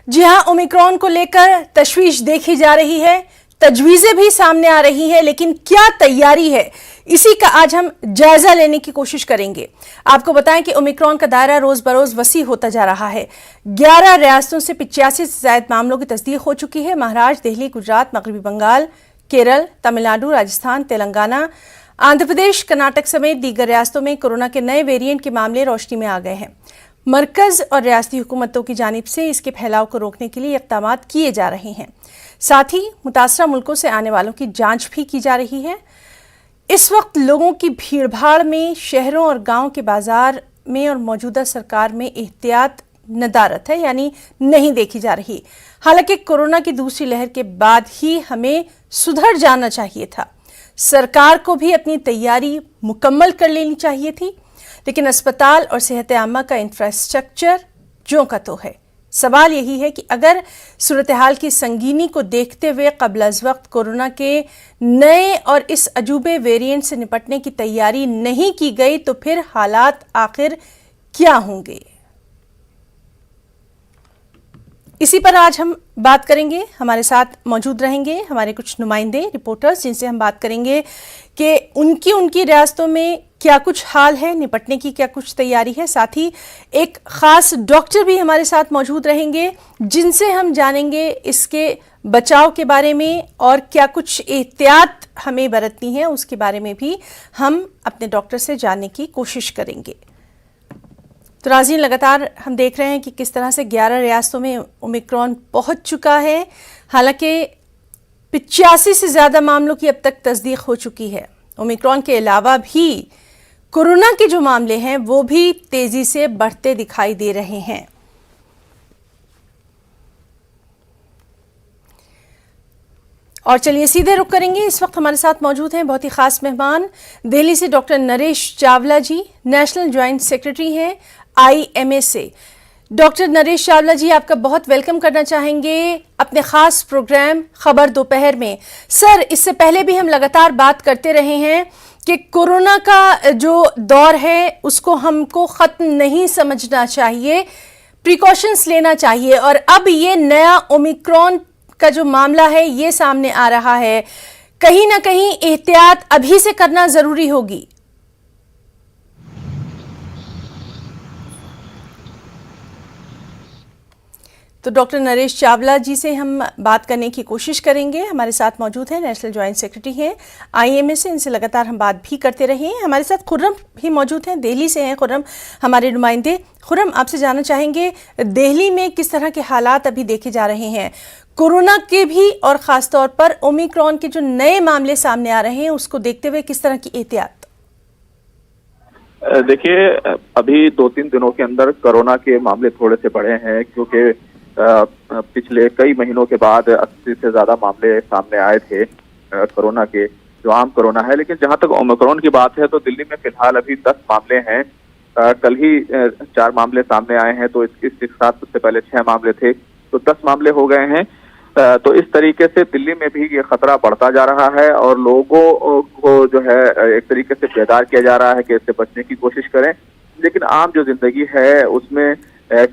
जी हां, ओमिक्रॉन को लेकर तशवीश देखी जा रही है, तजवीजें भी सामने आ रही है, लेकिन क्या तैयारी है, इसी का आज हम जायजा लेने की कोशिश करेंगे। आपको बताएं कि ओमिक्रॉन का दायरा रोज बरोज वसी होता जा रहा है। 11 रियासतों से 85 से ज्यादा मामलों की तस्दीक हो चुकी है। महाराष्ट्र, दिल्ली, गुजरात, मगरबी बंगाल, केरल, तमिलनाडु, राजस्थान, तेलंगाना, आंध्र प्रदेश, कर्नाटक समेत दीगर रियासतों में कोरोना के नए वेरिएंट के मामले रोशनी में आ गए हैं। मरकज और रियासती हुकूमतों की जानिब से इसके फैलाव को रोकने के लिए इक़दाम किए जा रहे हैं। साथ ही मुतासरा मुल्कों से आने वालों की जांच भी की जा रही है। इस वक्त लोगों की भीड़भाड़ में शहरों और गांव के बाजार में और मौजूदा सरकार में एहतियात नदारत है, यानी नहीं देखी जा रही। हालांकि कोरोना की दूसरी लहर के बाद ही हमें सुधर जाना चाहिए था। सरकार को भी अपनी तैयारी मुकम्मल कर लेनी चाहिए थी, लेकिन अस्पताल और सेहत आमा का इंफ्रास्ट्रक्चर ज्यों का तो है। सवाल यही है कि अगर सूरत हाल की संगीनी को देखते हुए कबल अज़ वक्त कोरोना के नए और इस अजूबे वेरिएंट से निपटने की तैयारी नहीं की गई तो फिर हालात आखिर क्या होंगे। इसी पर आज हम बात करेंगे। हमारे साथ मौजूद रहेंगे हमारे कुछ नुमाइंदे रिपोर्टर्स, जिनसे हम बात करेंगे कि उनकी रियासतों में क्या कुछ हाल है, निपटने की क्या कुछ तैयारी है। साथ ही एक खास डॉक्टर भी हमारे साथ मौजूद रहेंगे, जिनसे हम जानेंगे इसके बचाव के बारे में और क्या कुछ एहतियात हमें बरतनी है, उसके बारे में भी हम अपने डॉक्टर से जानने की कोशिश करेंगे। तो नाज़रीन, लगातार हम देख रहे हैं कि किस तरह से 11 रियासतों में ओमिक्रॉन पहुंच चुका है। हालांकि 85 से ज़्यादा मामलों की अब तक तस्दीक हो चुकी है। ओमिक्रॉन के अलावा भी कोरोना के जो मामले हैं वो भी तेज़ी से बढ़ते दिखाई दे रहे हैं। और चलिए सीधे रुख करेंगे। इस वक्त हमारे साथ मौजूद हैं बहुत ही खास मेहमान, दिल्ली से डॉक्टर नरेश चावला जी, नेशनल ज्वाइंट सेक्रेटरी हैं IMA से। डॉक्टर नरेश चावला जी, आपका बहुत वेलकम करना चाहेंगे अपने खास प्रोग्राम खबर दोपहर में। सर, इससे पहले भी हम लगातार बात करते रहे हैं कि कोरोना का जो दौर है उसको हमको ख़त्म नहीं समझना चाहिए, प्रिकॉशंस लेना चाहिए। और अब ये नया ओमिक्रॉन का जो मामला है ये सामने आ रहा है, कहीं ना कहीं एहतियात अभी से करना ज़रूरी होगी। तो डॉक्टर नरेश चावला जी से हम बात करने की कोशिश करेंगे। हमारे साथ मौजूद हैं, नेशनल ज्वाइंट सेक्रेटरी हैं IMA से, इनसे लगातार हम बात भी करते रहे हैं। हमारे साथ खुर्रम भी मौजूद हैं, दिल्ली से हैं खुर्रम हमारे नुमाइंदे। खुर्रम, आपसे जानना चाहेंगे दिल्ली में किस तरह के हालात अभी देखे जा रहे हैं, कोरोना के भी और ख़ास तौर पर ओमिक्रॉन के जो नए मामले सामने आ रहे हैं उसको देखते हुए किस तरह की एहतियात? देखिए, अभी 2-3 दिनों के अंदर कोरोना के मामले थोड़े से बढ़े हैं, क्योंकि पिछले कई महीनों के बाद 80 से ज्यादा मामले सामने आए थे कोरोना के, जो आम कोरोना है। लेकिन जहां तक ओमिक्रॉन की बात है तो दिल्ली में फिलहाल अभी 10 मामले हैं। कल ही 4 मामले सामने आए हैं, तो इसके साथ उससे पहले 6 मामले थे, तो 10 मामले हो गए हैं। तो इस तरीके से दिल्ली में भी ये खतरा बढ़ता जा रहा है और लोगों को जो है एक तरीके से बेदार किया जा रहा है कि इससे बचने की कोशिश करें। लेकिन आम जो जिंदगी है उसमें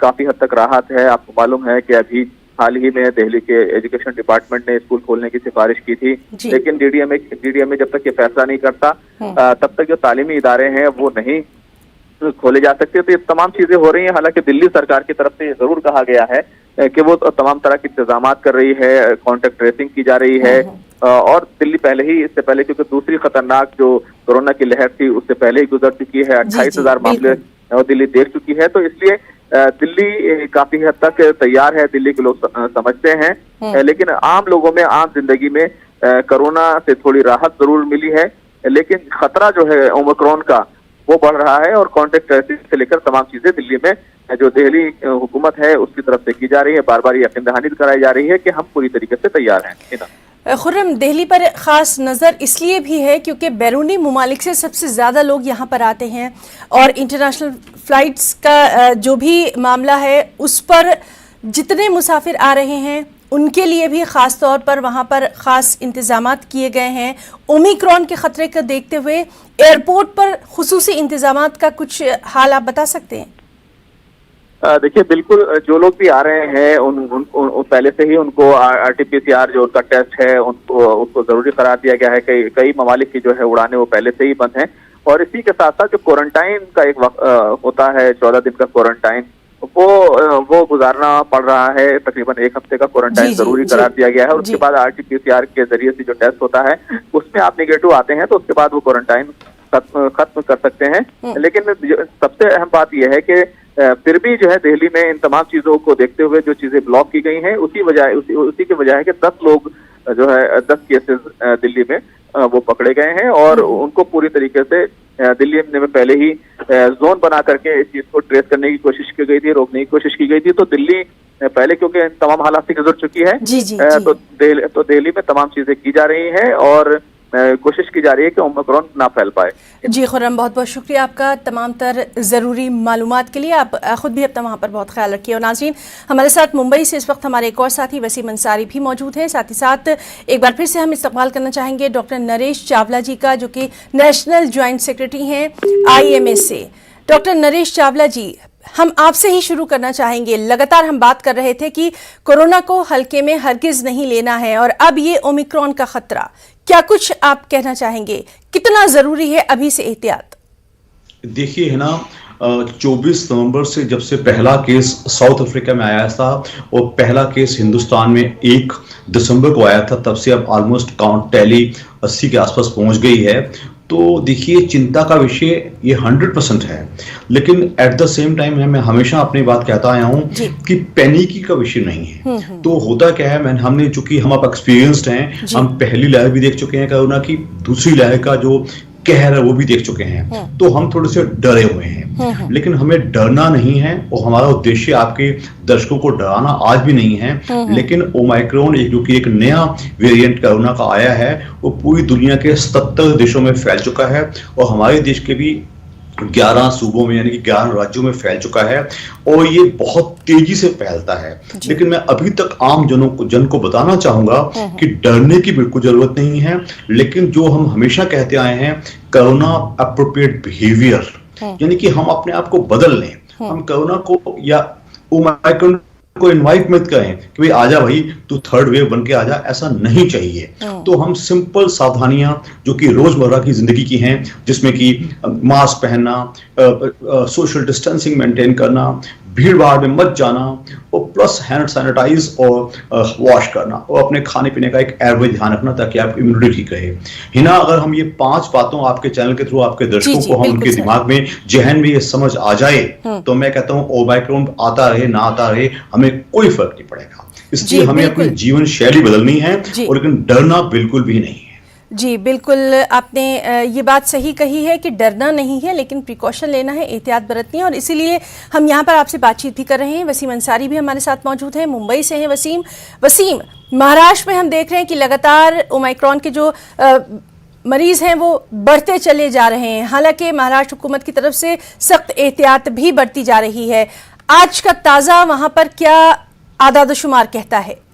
काफी हद तक राहत है। आपको मालूम है कि अभी हाल ही में दिल्ली के एजुकेशन डिपार्टमेंट ने स्कूल खोलने की सिफारिश की थी, लेकिन DDMA जब तक ये फैसला नहीं करता तब तक जो तालीमी इदारे हैं वो नहीं खोले जा सकते। तो ये तमाम चीजें हो रही हैं। हालांकि दिल्ली सरकार की तरफ से जरूर कहा गया है कि वो तमाम तरह के इंतजाम कर रही है, कॉन्टेक्ट ट्रेसिंग की जा रही है। और दिल्ली इससे पहले क्योंकि दूसरी खतरनाक जो कोरोना की लहर थी उससे पहले ही गुजर चुकी है, 28,000 मामले दिल्ली देख चुकी है। तो इसलिए दिल्ली काफी हद तक तैयार है, दिल्ली के लोग समझते हैं। लेकिन आम लोगों में, आम जिंदगी में कोरोना से थोड़ी राहत जरूर मिली है, लेकिन खतरा जो है ओमिक्रॉन का वो बढ़ रहा है। और कॉन्टेक्ट ट्रेसिंग से लेकर तमाम चीजें दिल्ली में जो दिल्ली हुकूमत है उसकी तरफ से की जा रही है। बार बार यकीन दहानी कराई जा रही है कि हम पूरी तरीके से तैयार हैं। खुर्रम, दिल्ली पर खास नज़र इसलिए भी है क्योंकि बैरूनी मुमालिक से सबसे ज़्यादा लोग यहाँ पर आते हैं और इंटरनेशनल फ़्लाइट्स का जो भी मामला है उस पर जितने मुसाफिर आ रहे हैं उनके लिए भी ख़ास तौर पर वहाँ पर ख़ास इंतज़ामात किए गए हैं। ओमिक्रॉन के ख़तरे को देखते हुए एयरपोर्ट पर खुसूसी इंतज़ामात का कुछ हाल आप बता सकते हैं? देखिए, बिल्कुल जो लोग भी आ रहे हैं उन पहले से ही उनको RT-PCR जो उनका टेस्ट है उसको जरूरी करार दिया गया है। कई ममालिक की जो है उड़ानें वो पहले से ही बंद हैं, और इसी के साथ साथ जो क्वारंटाइन का एक होता है 14 दिन का क्वारंटाइन, वो गुजारना पड़ रहा है। तकरीबन 1 हफ्ते का क्वारंटाइन जरूरी करार दिया गया है, और उसके बाद RT-PCR के जरिए से जो टेस्ट होता है उसमें आप नेगेटिव आते हैं तो उसके बाद वो क्वारंटाइन खत्म कर सकते हैं। लेकिन सबसे अहम बात यह है कि फिर भी जो है दिल्ली में इन तमाम चीजों को देखते हुए जो चीजें ब्लॉक की गई हैं उसी की वजह है कि 10 लोग जो है 10 केसेस दिल्ली में वो पकड़े गए हैं, और उनको पूरी तरीके से दिल्ली में पहले ही जोन बना करके इस चीज को ट्रेस करने की कोशिश की गई थी, रोकने की कोशिश की गई थी। तो दिल्ली पहले क्योंकि तमाम हालात से गुजर चुकी है, तो दिल्ली में तमाम चीजें की जा रही हैं और कोशिश की जा रही है कि ओमिक्रॉन ना फैल पाए। जी खुर्रम, बहुत बहुत शुक्रिया आपका तमाम तर ज़रूरी मालूमात के लिए। आप ख़ुद भी अपना वहाँ पर बहुत ख्याल रखिए। और नाज़रीन, हमारे साथ मुंबई से इस वक्त हमारे एक और साथी वसीम अंसारी भी मौजूद हैं। साथ ही साथ एक बार फिर से हम इस्तकबाल करना चाहेंगे डॉक्टर नरेश चावला जी का, जो कि नेशनल ज्वाइंट सेक्रेटरी हैं IMA से। डॉक्टर नरेश चावला जी, हम आपसे ही शुरू करना चाहेंगे। लगातार हम बात कर रहे थे कि कोरोना को हल्के में हरगिज नहीं लेना है, और अब ये ओमिक्रॉन का खतरा, क्या कुछ आप कहना चाहेंगे? कितना जरूरी है अभी से एहतियात? देखिए, है ना, 24 नवंबर से जब से पहला केस साउथ अफ्रीका में आया था और पहला केस हिंदुस्तान में 1 दिसंबर को आया था, तब से अब ऑलमोस्ट काउंट टैली 80 के आसपास पहुंच गई है। तो देखिए, चिंता का विषय ये 100% है, लेकिन एट द सेम टाइम मैं हमेशा अपनी बात कहता आया हूँ कि पैनिकी का विषय नहीं है। तो होता क्या है, हमने चूंकि हम अब एक्सपीरियंस्ड हैं, हम पहली लहर भी देख चुके हैं कोरोना की, दूसरी लहर का जो कहर है वो भी देख चुके हैं, तो हम थोड़े से डरे हुए हैं। लेकिन हमें डरना नहीं है, और हमारा उद्देश्य आपके दर्शकों को डराना आज भी नहीं है। लेकिन ओमाइक्रॉन जो कि एक नया वेरिएंट कोरोना का आया है, वो पूरी दुनिया के 77 देशों में फैल चुका है, और हमारे देश के भी 11 सूबों में यानी कि 11 राज्यों में फैल चुका है, और ये बहुत तेजी से फैलता है। लेकिन मैं अभी तक आम जन को बताना चाहूंगा कि डरने की बिल्कुल जरूरत नहीं है। लेकिन जो हम हमेशा कहते आए हैं, कोरोना अप्रोप्रिएट बिहेवियर, यानी कि हम अपने आप को बदल लें। हम कोरोना को या ओमाइक्रॉन को इनवाइट मत करें कि भाई आजा भाई, तू थर्ड वेव बन के आजा, ऐसा नहीं चाहिए। तो हम सिंपल सावधानियां जो कि रोजमर्रा की जिंदगी की हैं, जिसमें कि मास्क पहनना, सोशल डिस्टेंसिंग मेंटेन करना, भीड़ भाड़ में मत जाना, और प्लस हैंड सैनिटाइज और वॉश करना, और अपने खाने पीने का एक एवरेज ध्यान रखना ताकि आपकी इम्यूनिटी ठीक रहे। हिना, अगर हम ये 5 बातों आपके चैनल के थ्रू आपके दर्शकों को हम उनके दिमाग में, जहन में ये समझ आ जाए, तो मैं कहता हूँ ओमाइक्रॉन आता रहे ना आता रहे, हमें कोई फर्क नहीं पड़ेगा। इसलिए हमें अपनी जीवन शैली बदलनी है, और लेकिन डरना बिल्कुल भी नहीं है। जी बिल्कुल, आपने ये बात सही कही है कि डरना नहीं है, लेकिन प्रिकॉशन लेना है, एहतियात बरतनी है। और इसीलिए हम यहाँ पर आपसे बातचीत भी कर रहे हैं। वसीम अंसारी भी हमारे साथ मौजूद हैं, मुंबई से हैं वसीम, महाराष्ट्र में हम देख रहे हैं कि लगातार ओमाइक्रॉन के जो मरीज हैं वो बढ़ते चले जा रहे हैं। हालांकि महाराष्ट्र हुकूमत की तरफ से सख्त एहतियात भी बरती जा रही है। आज का ताज़ा वहाँ पर क्या आदाद शुमार कहता है?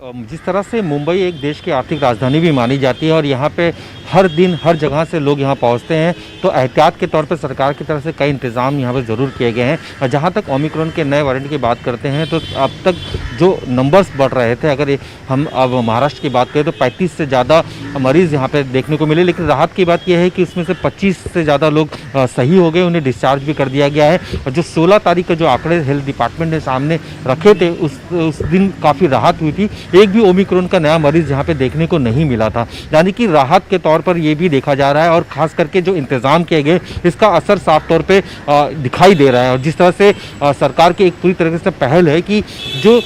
जिस तरह से मुंबई एक देश की आर्थिक राजधानी भी मानी जाती है, और यहाँ पे हर दिन हर जगह से लोग यहाँ पहुँचते हैं, तो एहतियात के तौर पर सरकार की तरफ से कई इंतज़ाम यहाँ पे ज़रूर किए गए हैं। और जहाँ तक ओमिक्रॉन के नए वेरिएंट की बात करते हैं, तो अब तक जो नंबर्स बढ़ रहे थे, अगर हम अब महाराष्ट्र की बात करें तो 35 से ज़्यादा मरीज़ यहाँ पे देखने को मिले। लेकिन राहत की बात यह है कि उसमें से 25 से ज़्यादा लोग सही हो गए, उन्हें डिस्चार्ज भी कर दिया गया है। और जो 16 तारीख का जो आंकड़े हेल्थ डिपार्टमेंट ने सामने रखे थे, उस दिन काफ़ी राहत हुई थी। एक भी ओमिक्रॉन का नया मरीज यहाँ पे देखने को नहीं मिला था, यानी कि राहत के तौर पर ये भी देखा जा रहा है। और खास करके जो इंतजाम किए गए, इसका असर साफ तौर पे दिखाई दे रहा है। और जिस तरह से सरकार की एक पूरी तरीके से पहल है कि जो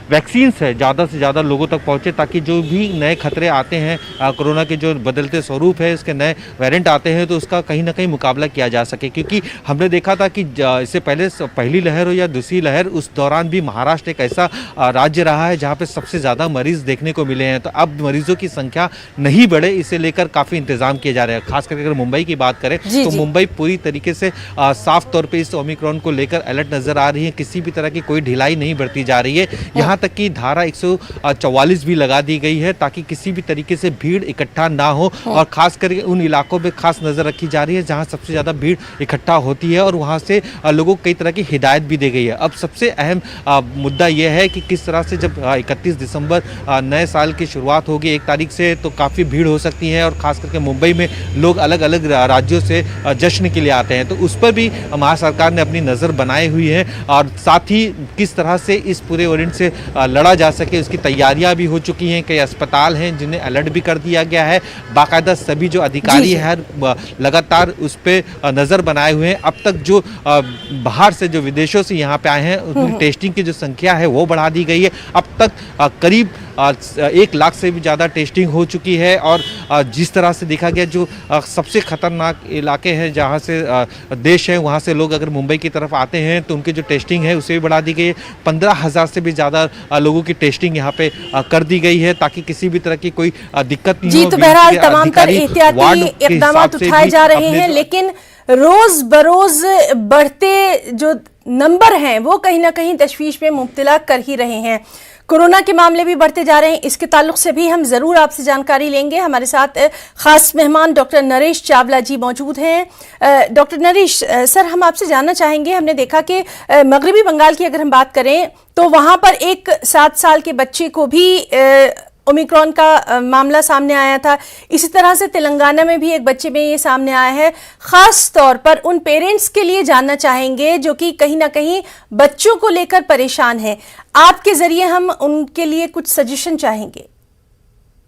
वैक्सीन्स है ज़्यादा से ज़्यादा लोगों तक पहुँचे, ताकि जो भी नए खतरे आते हैं, कोरोना के जो बदलते स्वरूप है, इसके नए वेरिएंट आते हैं, तो उसका कहीं ना कहीं मुकाबला किया जा सके। क्योंकि हमने देखा था कि इससे पहले पहली लहर हो या दूसरी लहर, उस दौरान भी महाराष्ट्र एक ऐसा राज्य रहा है जहाँ पे सबसे ज़्यादा मरीज़ देखने को मिले हैं। तो अब मरीजों की संख्या नहीं बढ़े, इसे लेकर काफ़ी इंतजाम किए जा रहे हैं। खास करके अगर मुंबई की बात करें तो मुंबई पूरी तरीके से साफ तौर पर इस ओमिक्रॉन को लेकर अलर्ट नज़र आ रही है। किसी भी तरह की कोई ढिलाई नहीं बरती जा रही है। यहाँ यहाँ तक कि धारा 144 भी लगा दी गई है ताकि किसी भी तरीके से भीड़ इकट्ठा ना हो, और खास करके उन इलाकों में खास नज़र रखी जा रही है जहाँ सबसे ज़्यादा भीड़ इकट्ठा होती है, और वहाँ से लोगों को कई तरह की हिदायत भी दी गई है। अब सबसे अहम मुद्दा यह है कि किस तरह से जब 31 दिसंबर नए साल की शुरुआत होगी 1 तारीख से, तो काफ़ी भीड़ हो सकती है, और ख़ास करके मुंबई में लोग अलग अलग राज्यों से जश्न के लिए आते हैं, तो उस पर भी महाराष्ट्र सरकार ने अपनी नज़र बनाई हुई है, और साथ ही किस तरह से इस पूरे वेरिएंट से लड़ा जा सके उसकी तैयारियां भी हो चुकी हैं। कई अस्पताल हैं जिन्हें अलर्ट भी कर दिया गया है, बाकायदा सभी जो अधिकारी हैं लगातार उस पर नज़र बनाए हुए हैं। अब तक जो बाहर से जो विदेशों से यहाँ पे आए हैं उनकी टेस्टिंग की जो संख्या है वो बढ़ा दी गई है। अब तक करीब 1 लाख से भी ज़्यादा टेस्टिंग हो चुकी है, और जिस तरह से देखा गया जो सबसे ख़तरनाक इलाके हैं जहाँ से देश है वहाँ से लोग अगर मुंबई की तरफ आते हैं तो उनकी जो टेस्टिंग है उसे भी बढ़ा दी गई है। 15,000 से भी ज़्यादा लोगों की टेस्टिंग यहाँ पे कर दी गई है ताकि किसी भी तरह की कोई दिक्कत नहीं जी। हो। तो बहरहाल तमाम तर एहतियाती इकदाम उठाए जा रहे हैं, लेकिन रोज बरोज बढ़ते जो नंबर हैं वो कहीं ना कहीं तशवीश में मुब्तला कर ही रहे हैं। कोरोना के मामले भी बढ़ते जा रहे हैं, इसके ताल्लुक से भी हम ज़रूर आपसे जानकारी लेंगे। हमारे साथ ख़ास मेहमान डॉक्टर नरेश चावला जी मौजूद हैं। डॉक्टर नरेश सर, हम आपसे जानना चाहेंगे, हमने देखा कि मगरबी बंगाल की अगर हम बात करें तो वहाँ पर एक 7 साल के बच्चे को भी ओमिक्रॉन का मामला सामने आया था। इसी तरह से तेलंगाना में भी एक बच्चे में ये सामने आया है। ख़ास तौर पर उन पेरेंट्स के लिए जानना चाहेंगे जो कि कहीं ना कहीं बच्चों को लेकर परेशान हैं। आपके ज़रिए हम उनके लिए कुछ सजेशन चाहेंगे।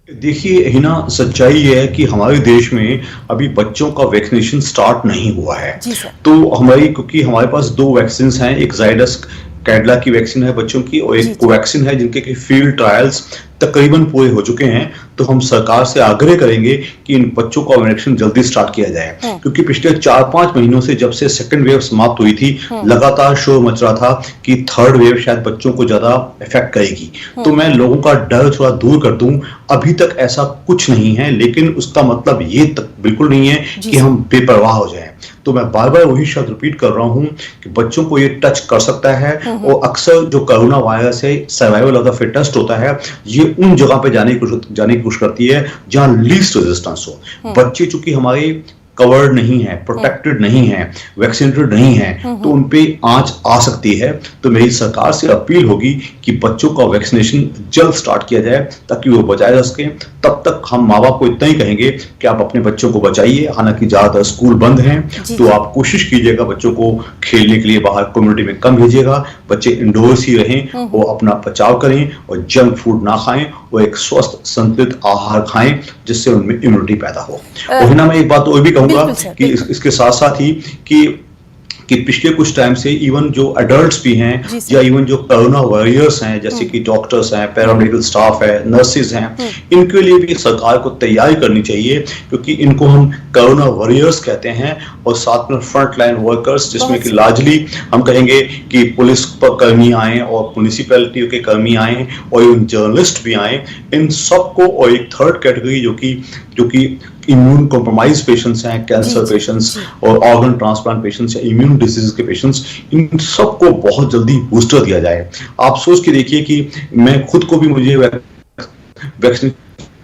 देखिए हिना, सच्चाई ये है कि हमारे देश में अभी बच्चों का वैक्सीनेशन स्टार्ट नहीं हुआ है। तो क्योंकि हमारे पास 2 वैक्सीन हैं, एक जाइडस कैडिला की वैक्सीन है बच्चों की, और एक कोवैक्सीन है जिनके फील्ड ट्रायल्स तकरीबन पूरे हो चुके हैं। तो हम सरकार से आग्रह करेंगे कि इन बच्चों का वैक्सीनेशन जल्दी स्टार्ट किया जाए, क्योंकि पिछले 4-5 महीनों से जब से सेकंड वेव समाप्त हुई थी लगातार शोर मच रहा था कि थर्ड वेव शायद बच्चों को ज्यादा इफेक्ट करेगी। तो मैं लोगों का डर थोड़ा दूर कर दूं, अभी तक ऐसा कुछ नहीं है, लेकिन उसका मतलब ये तक बिल्कुल नहीं है कि हम बेपरवाह हो जाएं। तो मैं बार बार वही शब्द रिपीट कर रहा हूं कि बच्चों को ये टच कर सकता है, और अक्सर जो कोरोना वायरस है सर्वाइवल ऑफ द फिटेस्ट होता है, ये उन जगह पे जाने की कोशिश करती है जहां लीस्ट रेजिस्टेंस हो। बच्चे चूंकि हमारे कवर्ड नहीं है, प्रोटेक्टेड नहीं है, वैक्सीनेटेड नहीं है, तो उनपे आंच आ सकती है। तो मेरी सरकार से अपील होगी कि बच्चों का वैक्सीनेशन जल्द स्टार्ट किया जाए ताकि वो बचाए जा सके। तब तक हम माँ बाप को इतना ही कहेंगे कि आप अपने बच्चों को बचाइए। हालांकि ज्यादातर स्कूल बंद हैं, तो आप कोशिश कीजिएगा बच्चों को खेलने के लिए बाहर कम्युनिटी में कम भेजिएगा। बच्चे इंडोर्स ही रहें, वो अपना बचाव करें और जंक फूड ना खाएं, वो एक स्वस्थ संतुलित आहार खाएं जिससे उनमें इम्यूनिटी पैदा हो। और हिना, मैं एक बात और भी कहूंगा कि इसके साथ साथ ही कि पिछले कुछ टाइम से इवन जो एडल्ट्स भी हैं या इवन जो कोरोना वॉरियर्स हैं, जैसे कि डॉक्टर्स हैं, पैरामेडिकल स्टाफ है, नर्सेज हैं, इनके लिए भी सरकार को तैयारी करनी चाहिए, क्योंकि इनको हम कोरोना वॉरियर्स कहते हैं। और साथ में फ्रंट लाइन वर्कर्स, जिसमें कि लार्जली हम कहेंगे कि पुलिस कर्मी आए और म्युनिसिपैलिटी के कर्मी आए और इवन जर्नलिस्ट भी आए, इन सबको, और एक थर्ड कैटेगरी जो कि इम्यून कॉम्प्रोमाइज पेशेंट्स हैं, कैंसर पेशेंट्स और ऑर्गन ट्रांसप्लांट पेशेंट्स या इम्यून डिसीज के पेशेंट्स, इन सबको बहुत जल्दी बूस्टर दिया जाए। आप सोच के देखिए कि मैं खुद को भी, मुझे वैक्सीन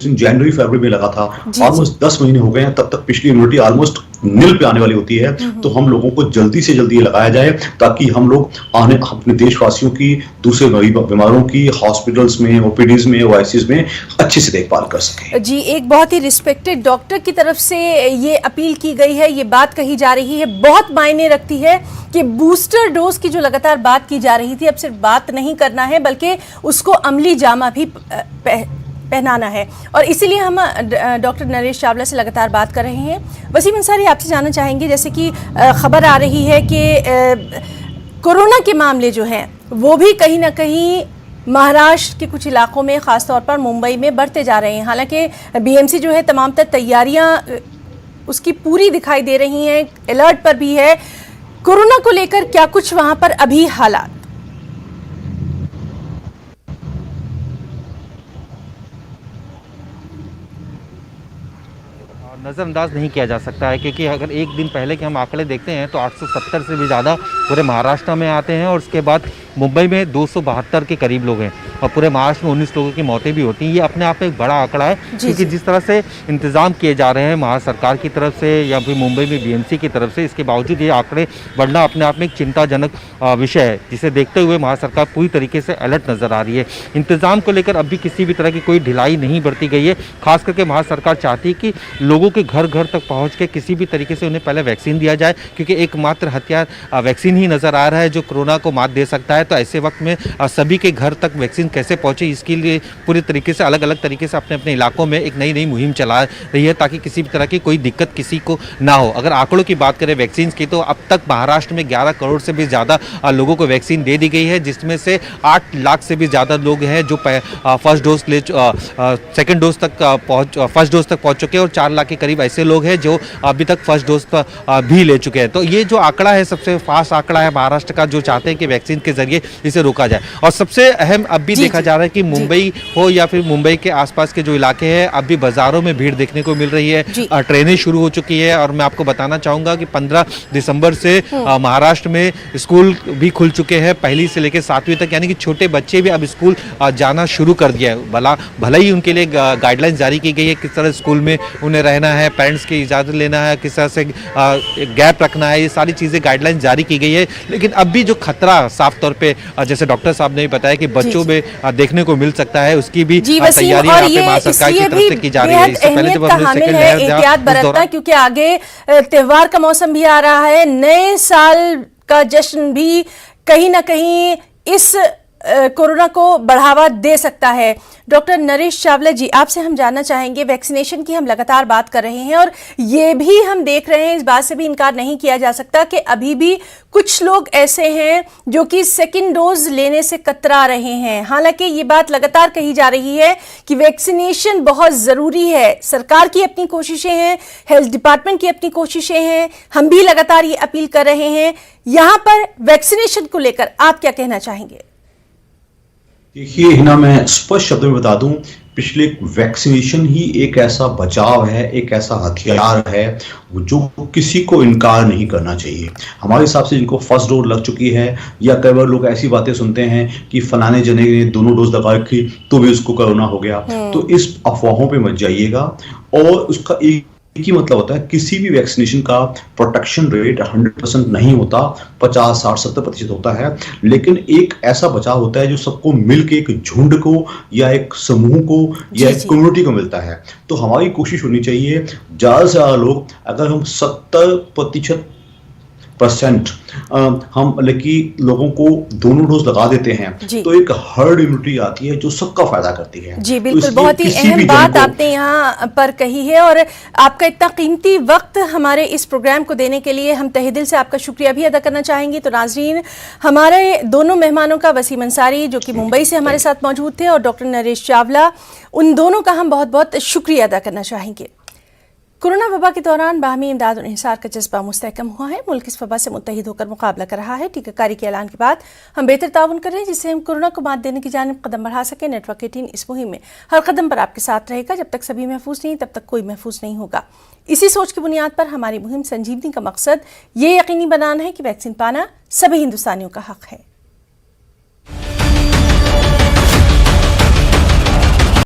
जनवरी फरवरी में लगा था, ऑलमोस्ट 10 महीने हो गए हैं, तब तक पिछली इम्यूनिटी ऑलमोस्ट नील पे आने वाली होती है। तो हम लोगों को जल्दी से जल्दी लगाया जाए ताकि हम लोग अपने देशवासियों की, दूसरे बीमारों की हॉस्पिटल्स में, ओपीडीज में, ओआईसीज में अच्छे से देखभाल कर सके। जी, एक बहुत ही रिस्पेक्टेड डॉक्टर की तरफ से ये अपील की गई है, ये बात कही जा रही है, बहुत मायने रखती है कि बूस्टर डोज की जो लगातार बात की जा रही थी, अब सिर्फ बात नहीं करना है बल्कि उसको अमली जामा भी पहनाना है। और इसीलिए हम डॉक्टर नरेश चावला से लगातार बात कर रहे हैं। वसीम अंसारी, आपसे जानना चाहेंगे, जैसे कि खबर आ रही है कि कोरोना के मामले जो हैं वो भी कहीं ना कहीं महाराष्ट्र के कुछ इलाकों में, ख़ासतौर पर मुंबई में बढ़ते जा रहे हैं। हालांकि बीएमसी जो है तमाम तर तैयारियां उसकी पूरी दिखाई दे रही हैं, अलर्ट पर भी है। कोरोना को लेकर क्या कुछ वहाँ पर अभी हालात? नज़रअंदाज नहीं किया जा सकता है, क्योंकि अगर एक दिन पहले के हम आंकड़े देखते हैं तो 870 से भी ज़्यादा पूरे महाराष्ट्र में आते हैं, और उसके बाद मुंबई में 272 के करीब लोग हैं। पूरे महाराष्ट्र में 19 लोगों की मौतें भी होती हैं। ये अपने आप में एक बड़ा आंकड़ा है, क्योंकि जिस तरह से इंतजाम किए जा रहे हैं महाराष्ट्र सरकार की तरफ से या फिर मुंबई में बीएमसी की तरफ से, इसके बावजूद ये आंकड़े बढ़ना अपने आप में एक चिंताजनक विषय है, जिसे देखते हुए महाराष्ट्र सरकार पूरी तरीके से अलर्ट नजर आ रही है। इंतजाम को लेकर अब भी किसी भी तरह की कोई ढिलाई नहीं बरती गई है। खास करके महाराष्ट्र सरकार चाहती है कि लोगों के घर घर तक पहुंच के किसी भी तरीके से उन्हें पहले वैक्सीन दिया जाए, क्योंकि एकमात्र हथियार वैक्सीन ही नजर आ रहा है जो कोरोना को मात दे सकता है। तो ऐसे वक्त में सभी के घर तक वैक्सीन कैसे पहुंचे, इसके लिए पूरी तरीके से अलग अलग तरीके से अपने अपने इलाकों में एक नई मुहिम चला रही है, ताकि किसी भी तरह की कोई दिक्कत किसी को ना हो। अगर आंकड़ों की बात करें वैक्सीन की, तो अब तक महाराष्ट्र में 11 करोड़ से भी ज़्यादा लोगों को वैक्सीन दे दी गई है, जिसमें से 8 लाख से भी ज़्यादा लोग हैं जो फर्स्ट डोज सेकेंड डोज तक फर्स्ट डोज तक पहुँच चुके हैं, और 4 लाख के करीब ऐसे लोग हैं जो अभी तक फर्स्ट डोज भी ले चुके हैं। तो ये जो आंकड़ा है सबसे फास्ट आंकड़ा है महाराष्ट्र का, जो चाहते हैं कि वैक्सीन के जरिए इसे रोका जाए। और सबसे अहम अब भी देखा जा रहा है कि मुंबई हो या फिर मुंबई के आसपास के जो इलाके हैं, अब भी बाजारों में भीड़ देखने को मिल रही है, ट्रेनें शुरू हो चुकी है। और मैं आपको बताना चाहूंगा कि 15 दिसंबर से महाराष्ट्र में स्कूल भी खुल चुके हैं, 1ली से लेकर 7वीं तक, यानी कि छोटे बच्चे भी अब स्कूल जाना शुरू कर दिया है। भला ही उनके लिए गाइडलाइंस जारी की गई है किस तरह स्कूल में उन्हें रहना है, पेरेंट्स की इजाज़त लेना है, किस तरह से गैप रखना है, ये सारी चीज़ें गाइडलाइंस जारी की गई है। लेकिन अब भी जो खतरा साफ तौर पे जैसे डॉक्टर साहब ने बताया कि बच्चों में देखने को मिल सकता है, उसकी भी तैयारी यहाँ पे महाराष्ट्र सरकार की तरफ से की जा रही है। इससे पहले जब हमने सेकंड लहर एहतियात बरतना, क्योंकि आगे त्योहार का मौसम भी आ रहा है, नए साल का जश्न भी कहीं ना कहीं इस कोरोना को बढ़ावा दे सकता है। डॉक्टर नरेश चावला जी, आपसे हम जानना चाहेंगे, वैक्सीनेशन की हम लगातार बात कर रहे हैं और ये भी हम देख रहे हैं, इस बात से भी इनकार नहीं किया जा सकता कि अभी भी कुछ लोग ऐसे हैं जो कि सेकंड डोज लेने से कतरा रहे हैं। हालांकि ये बात लगातार कही जा रही है कि वैक्सीनेशन बहुत ज़रूरी है। सरकार की अपनी कोशिशें हैं, हेल्थ डिपार्टमेंट की अपनी कोशिशें हैं, हम भी लगातार ये अपील कर रहे हैं। यहाँ पर वैक्सीनेशन को लेकर आप क्या कहना चाहेंगे? देखिए हिना, मैं स्पष्ट शब्दों में बता दूं, पिछले वैक्सीनेशन ही एक ऐसा बचाव है, एक ऐसा हथियार है जो किसी को इनकार नहीं करना चाहिए। हमारे हिसाब से जिनको फर्स्ट डोज लग चुकी है, या कई बार लोग ऐसी बातें सुनते हैं कि फलाने जने ने दोनों डोज लगा रखी तो भी उसको कोरोना हो गया, तो इस अफवाहों पे मत जाइएगा। और उसका एक ही मतलब होता है, किसी भी वैक्सीनेशन का प्रोटेक्शन रेट 100% नहीं होता, 50, 60, 70% होता है, लेकिन एक ऐसा बचाव होता है जो सबको मिलकर एक झुंड को या एक समूह को या एक कम्युनिटी को मिलता है। तो हमारी कोशिश होनी चाहिए ज्यादा से ज्यादा लोग, अगर हम 70% हम लोगों को दोनों डोज लगा देते हैं तो एक हर्ड इम्यूनिटी आती है जो सबका फायदा करती है। जी बिल्कुल, बहुत ही अहम बात आपने यहाँ पर कही है, और आपका इतना कीमती वक्त हमारे इस प्रोग्राम को देने के लिए हम तहे दिल से आपका शुक्रिया भी अदा करना चाहेंगे। तो नाज़रीन, हमारे दोनों मेहमानों का, वसीम अंसारी जो कि मुंबई से हमारे साथ मौजूद थे और डॉक्टर नरेश चावला, उन दोनों का हम बहुत बहुत शुक्रिया अदा करना चाहेंगे। कोरोना वबा के दौरान बाहमी इमदाद और इंसार का जज्बा मुस्तहकम हुआ है। मुल्क इस वबा से मुत्तहिद होकर मुकाबला कर रहा है। टीकाकारी के ऐलान के बाद हम बेहतर ताउन कर रहे हैं, जिससे हम कोरोना को मात देने की जानिब कदम बढ़ा सकें। नेटवर्क 18 इस मुहिम में हर कदम पर आपके साथ रहेगा। जब तक सभी महफूज नहीं, तब तक कोई महफूज नहीं होगा। इसी सोच की बुनियाद पर हमारी मुहिम संजीवनी का मकसद ये यकीनी बनाना है कि वैक्सीन पाना सभी हिंदुस्तानियों का हक है।